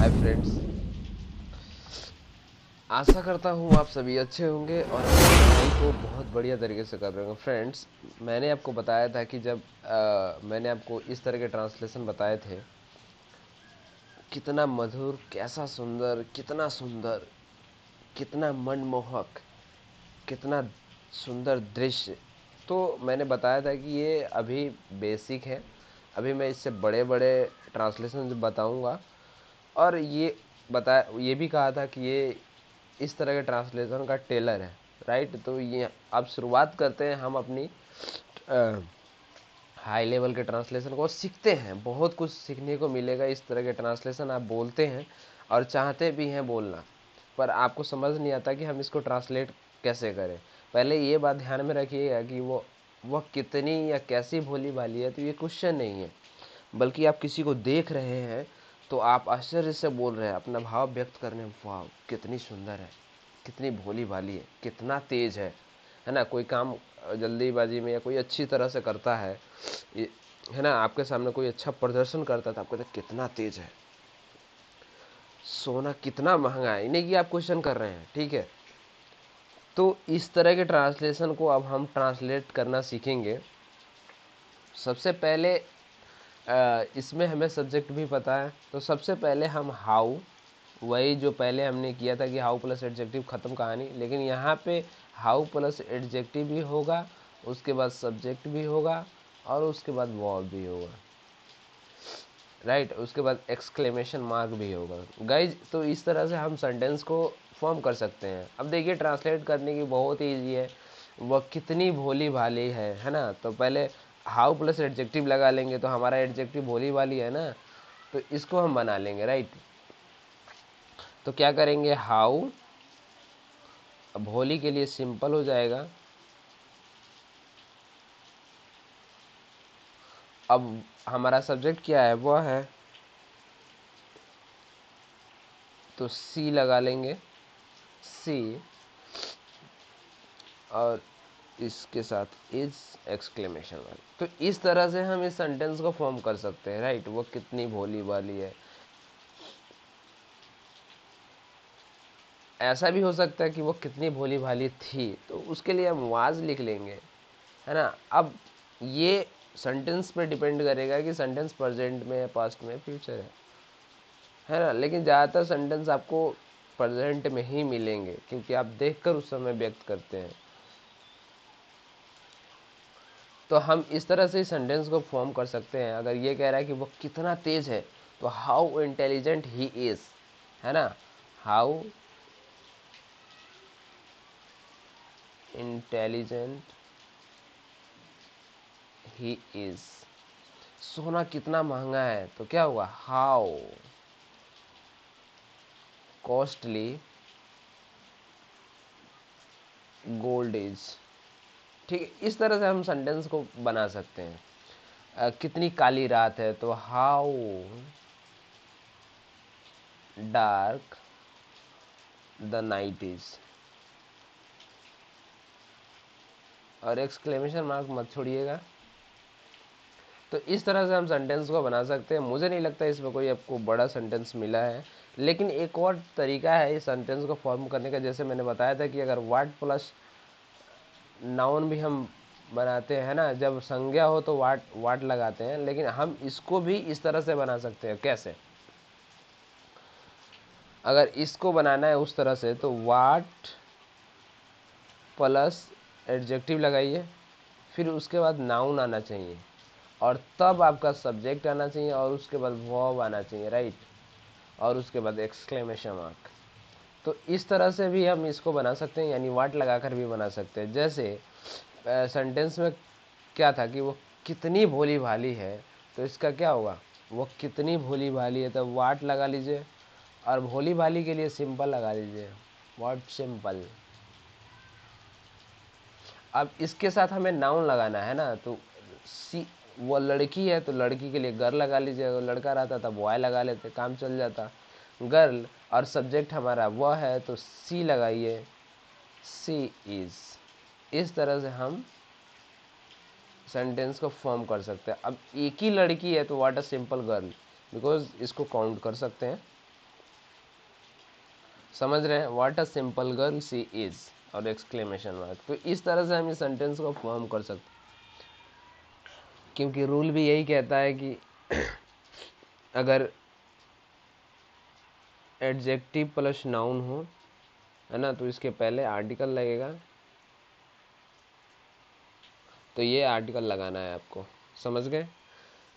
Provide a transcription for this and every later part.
Hi friends, आशा करता हूँ आप सभी अच्छे होंगे और अपनी पढ़ाई को बहुत बढ़िया तरीके से कर रहे होंगे। फ्रेंड्स, मैंने आपको बताया था कि जब मैंने आपको इस तरह के ट्रांसलेशन बताए थे, कितना मधुर, कैसा सुंदर, कितना सुंदर, कितना मनमोहक, कितना सुंदर दृश्य। तो मैंने बताया था कि ये अभी बेसिक है, अभी मैं इससे बड़े बड़े ट्रांसलेशन बताऊंगा। और ये भी कहा था कि ये इस तरह के ट्रांसलेशन का टेलर है, राइट। तो ये अब शुरुआत करते हैं, हम अपनी हाई लेवल के ट्रांसलेशन को सीखते हैं। बहुत कुछ सीखने को मिलेगा। इस तरह के ट्रांसलेशन आप बोलते हैं और चाहते भी हैं बोलना, पर आपको समझ नहीं आता कि हम इसको ट्रांसलेट कैसे करें। पहले ये बात ध्यान में रखिएगा कि वह कितनी या कैसी भोली भाली है। तो ये क्वेश्चन नहीं है, बल्कि आप किसी को देख रहे हैं तो आप आश्चर्य से बोल रहे हैं, अपना भाव व्यक्त करने, वाह कितनी सुंदर है, कितनी भोली भाली है, कितना तेज है ना। कोई काम जल्दीबाजी में या कोई अच्छी तरह से करता है ना, आपके सामने कोई अच्छा प्रदर्शन करता था, आप कहते कितना तेज है, सोना कितना महंगा है। इन्हें की आप क्वेश्चन कर रहे हैं, ठीक है। तो इस तरह के ट्रांसलेशन को अब हम ट्रांसलेट करना सीखेंगे। सबसे पहले इसमें हमें सब्जेक्ट भी पता है, तो सबसे पहले हम हाउ, वही जो पहले हमने किया था कि हाउ प्लस एडजेक्टिव ख़त्म कहानी, लेकिन यहाँ पे हाउ प्लस एडजेक्टिव भी होगा, उसके बाद सब्जेक्ट भी होगा और उसके बाद वर्ब भी होगा, राइट। उसके बाद एक्सक्लेमेशन मार्क भी होगा गाइज। तो इस तरह से हम सेंटेंस को फॉर्म कर सकते हैं। अब देखिए, ट्रांसलेट करने की बहुत ईजी है, वह कितनी भोली भाली है ना। तो पहले हाउ प्लस एडजेक्टिव लगा लेंगे, तो हमारा एडजेक्टिव भोली भाली है ना, तो इसको हम बना लेंगे, राइट। तो क्या करेंगे, हाउ, भोली के लिए सिंपल हो जाएगा। अब हमारा सब्जेक्ट क्या है, वह है, तो सी लगा लेंगे, सी, और इसके साथ इज एक्सक्लेमेशन मार्क। तो इस तरह से हम इस सेंटेंस को फॉर्म कर सकते हैं, राइट। वो कितनी भोली भाली है। ऐसा भी हो सकता है कि वो कितनी भोली भाली थी, तो उसके लिए हम वाज लिख लेंगे, है ना। अब ये सेंटेंस पे डिपेंड करेगा कि सेंटेंस प्रेजेंट में है, पास्ट में, फ्यूचर है ना। लेकिन ज़्यादातर सेंटेंस आपको प्रेजेंट में ही मिलेंगे, क्योंकि आप देखकर उस समय व्यक्त करते हैं। तो हम इस तरह से सेंटेंस को फॉर्म कर सकते हैं। अगर ये कह रहा है कि वो कितना तेज है, तो हाउ इंटेलिजेंट ही इज, है ना। How intelligent he is. सोना कितना महंगा है, तो क्या हुआ, हाउ कॉस्टली गोल्ड इज। ठीक है, इस तरह से हम सेंटेंस को बना सकते हैं। कितनी काली रात है, तो how dark the night is. और एक्सक्लेमेशन मार्क मत छोड़िएगा। तो इस तरह से हम सेंटेंस को बना सकते हैं। मुझे नहीं लगता इसमें कोई आपको बड़ा सेंटेंस मिला है। लेकिन एक और तरीका है इस सेंटेंस को फॉर्म करने का, जैसे मैंने बताया था कि अगर वाट प्लस नाउन भी हम बनाते हैं ना, जब संज्ञा हो तो वाट वाट लगाते हैं, लेकिन हम इसको भी इस तरह से बना सकते हैं। कैसे, अगर इसको बनाना है उस तरह से, तो वाट प्लस एडजेक्टिव लगाइए, फिर उसके बाद नाउन आना चाहिए, और तब आपका सब्जेक्ट आना चाहिए, और उसके बाद वर्ब आना चाहिए, राइट। और उसके बाद एक्सक्लेमेशन मार्क। तो इस तरह से भी हम इसको बना सकते हैं, यानी वाट लगाकर भी बना सकते हैं। जैसे सेंटेंस में क्या था कि वो कितनी भोली भाली है, तो इसका क्या होगा, वो कितनी भोली भाली है, तो वाट लगा लीजिए, और भोली भाली के लिए सिंपल लगा लीजिए, वाट सिंपल। अब इसके साथ हमें नाउन लगाना है ना, तो सी, वो लड़की है तो लड़की के लिए गर्ल लगा लीजिए, अगर लड़का रहता था बॉय लगा लेते, काम चल जाता, गर्ल। और सब्जेक्ट हमारा वह है, तो सी लगाइए, सी इज। इस तरह से हम सेंटेंस को फॉर्म कर सकते हैं। अब एक ही लड़की है तो what a simple girl, because इसको काउंट कर सकते हैं। समझ रहे हैं, what a simple girl she is और एक्सक्लेमेशन मार्क। तो इस तरह से हम इस सेंटेंस को फॉर्म कर सकते, क्योंकि रूल भी यही कहता है कि अगर एडजेक्टिव प्लस नाउन हो, है ना, तो इसके पहले आर्टिकल लगेगा, तो ये आर्टिकल लगाना है आपको, समझ गए।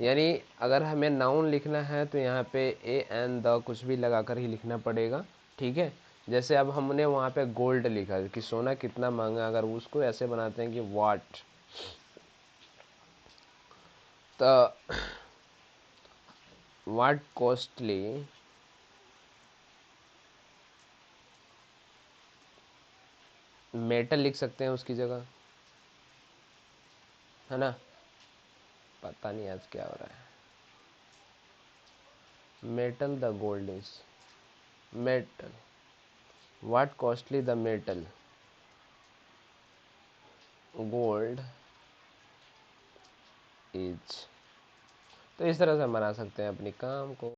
यानी अगर हमें नाउन लिखना है तो यहाँ पे ए एन द कुछ भी लगाकर ही लिखना पड़ेगा, ठीक है। जैसे अब हमने वहाँ पे गोल्ड लिखा कि सोना कितना महंगा, अगर उसको ऐसे बनाते हैं कि वाट, तो वाट कॉस्टली मेटल लिख सकते हैं उसकी जगह, है ना। पता नहीं आज क्या हो रहा है। Metal the gold is metal, what costly the metal gold is. तो इस तरह से हम बना सकते हैं अपनी काम को।